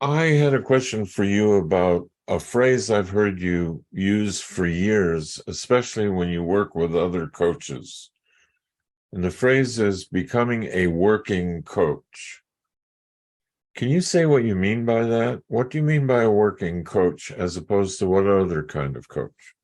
I had a question for you about a phrase I've heard you use for years, especially when you work with other coaches. And the phrase is becoming a working coach. Can you say what you mean by that? What do you mean by a working coach as opposed to what other kind of coach?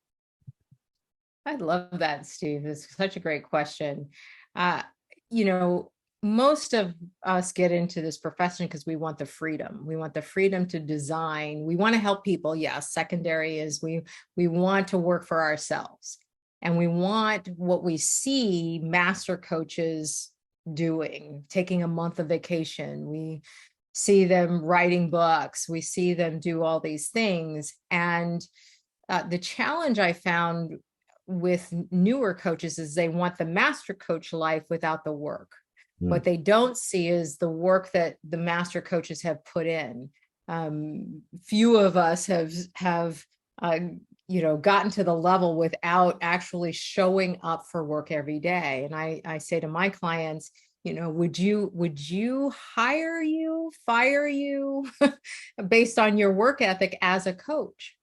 I love that, Steve. It's such a great question. Uh, you know, most of us get into this profession because we want the freedom. We want the freedom to design. We want to help people. Yes, secondary is we want to work for ourselves. And we want what we see master coaches doing, taking a month of vacation. We see them writing books. We see them do all these things. And the challenge I found with newer coaches is they want the master coach life without the work. Hmm. What they don't see is the work that the master coaches have put in. Few of us have uh, gotten to the level without actually showing up for work every day. And I say to my clients, would you fire you based on your work ethic as a coach?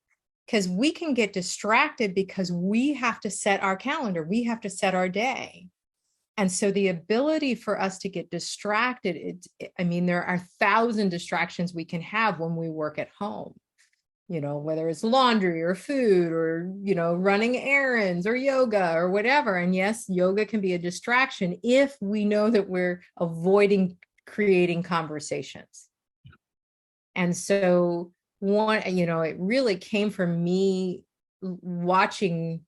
Because we can get distracted because we have to set our calendar, we have to set our day. And so the ability for us to get distracted, there are 1,000 distractions we can have when we work at home, whether it's laundry or food or, running errands or yoga or whatever. And yes, yoga can be a distraction if we know that we're avoiding creating conversations. And so it really came from me watching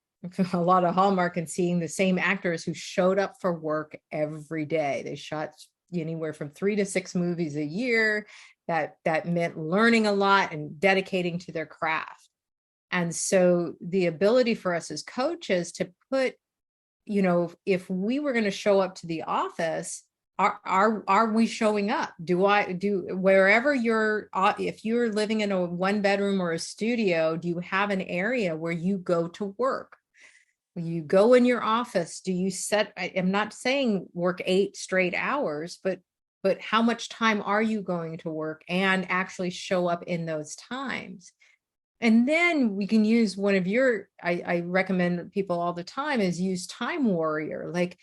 a lot of Hallmark and seeing the same actors who showed up for work every day. They shot anywhere from 3 to 6 movies a year. That meant learning a lot and dedicating to their craft. And so the ability for us as coaches to put, if we were going to show up to the office, are we showing up? Wherever if you're living in a 1 bedroom or a studio, do you have an area where you go to work? You go in your office, I'm not saying work 8 straight hours, but how much time are you going to work and actually show up in those times? And then we can use one of I recommend people all the time is use Time Warrior. Like,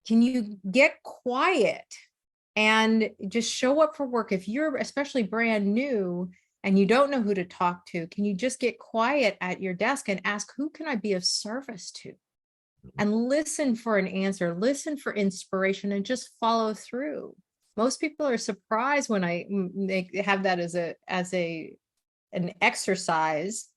can you get quiet and just show up for work? If you're especially brand new and you don't know who to talk to, can you just get quiet at your desk and ask, who can I be of service to? And listen for an answer, listen for inspiration, and just follow through. Most people are surprised when they have that as an exercise,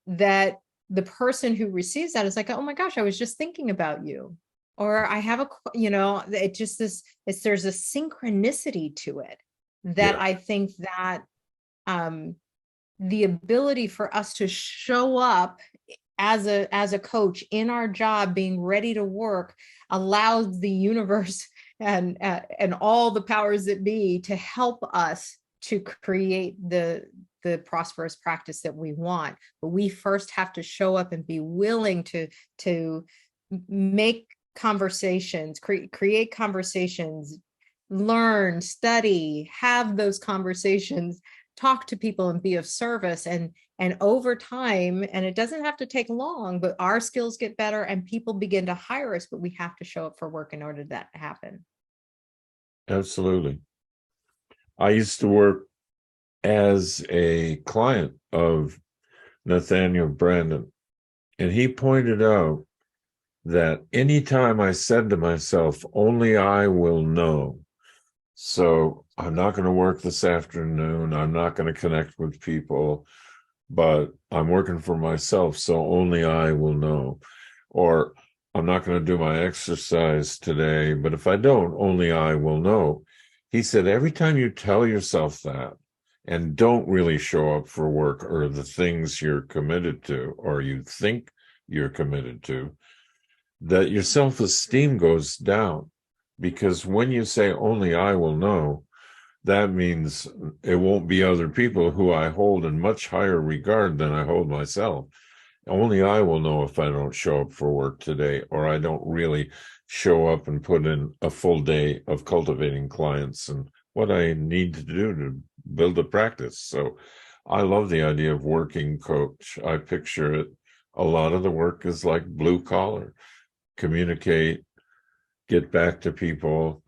that the person who receives that is like, oh my gosh, I was just thinking about you. Or I have it just there's a synchronicity to it that Yeah. I think that the ability for us to show up as a coach in our job, being ready to work, allows the universe and all the powers that be to help us to create the prosperous practice that we want. But we first have to show up and be willing to make conversations, create conversations, learn, study, have those conversations, talk to people and be of service. And over time, and it doesn't have to take long, but our skills get better and people begin to hire us, but we have to show up for work in order for that to happen. Absolutely. I used to work as a client of Nathaniel Brandon, and he pointed out that anytime I said to myself, only I will know. So I'm not going to work this afternoon. I'm not going to connect with people, but I'm working for myself. So only I will know. Or I'm not going to do my exercise today, but if I don't, only I will know. He said, every time you tell yourself that and don't really show up for work or the things you're committed to, or you think you're committed to, that your self-esteem goes down. Because when you say only I will know, that means it won't be other people who I hold in much higher regard than I hold myself. Only I will know if I don't show up for work today, or I don't really show up and put in a full day of cultivating clients and what I need to do to build a practice. So I love the idea of working coach. I picture it. A lot of the work is like blue collar, communicate, get back to people,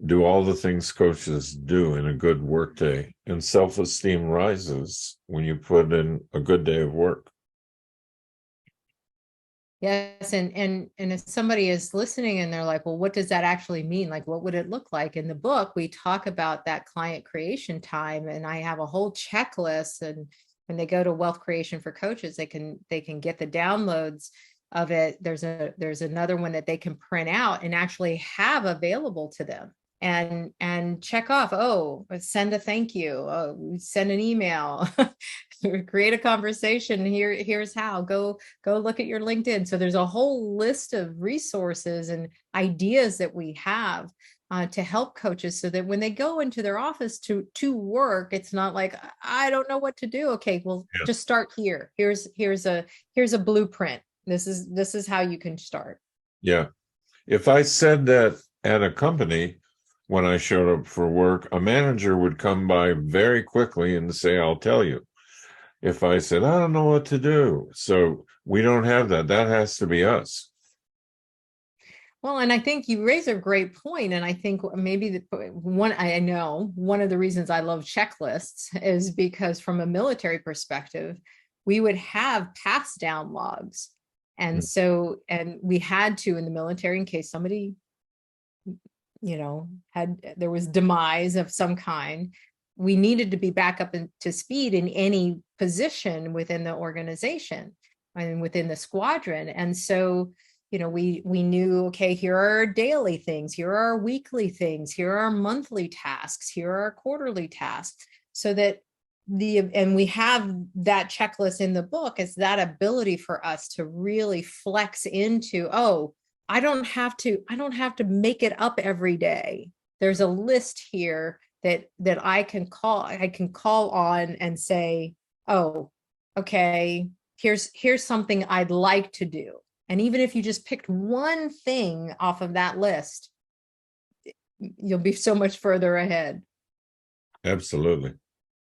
do all the things coaches do in a good work day. And self-esteem rises when you put in a good day of work. Yes, and if somebody is listening and they're like, well, what does that actually mean? Like, what would it look like? In the book, we talk about that client creation time, and I have a whole checklist. And when they go to Wealth Creation for Coaches, they can get the downloads of it. There's another one that they can print out and actually have available to them and check off. Oh, send a thank you. Oh, send an email. Create a conversation. Here's how. Go look at your LinkedIn. So there's a whole list of resources and ideas that we have to help coaches, so that when they go into their office to work, it's not like, I don't know what to do. Okay, well, Yeah. just start here. Here's a blueprint. This is how you can start. Yeah. If I said that at a company when I showed up for work, a manager would come by very quickly and say, I'll tell you. If I said, I don't know what to do. So we don't have that. That has to be us. Well, and I think you raise a great point, and I think maybe I know one of the reasons I love checklists is because from a military perspective, we would have pass down logs. And so, and we had to in the military, in case somebody, there was demise of some kind, we needed to be back up to speed in any position within the organization and within the squadron. And so, we knew, okay, here are our daily things, here are our weekly things, here are our monthly tasks, here are our quarterly tasks, so that and we have that checklist in the book. It's that ability for us to really flex into, oh, I don't have to make it up every day. There's a list here that I can call on and say, oh, okay, here's something I'd like to do. And even if you just picked one thing off of that list, you'll be so much further ahead. Absolutely.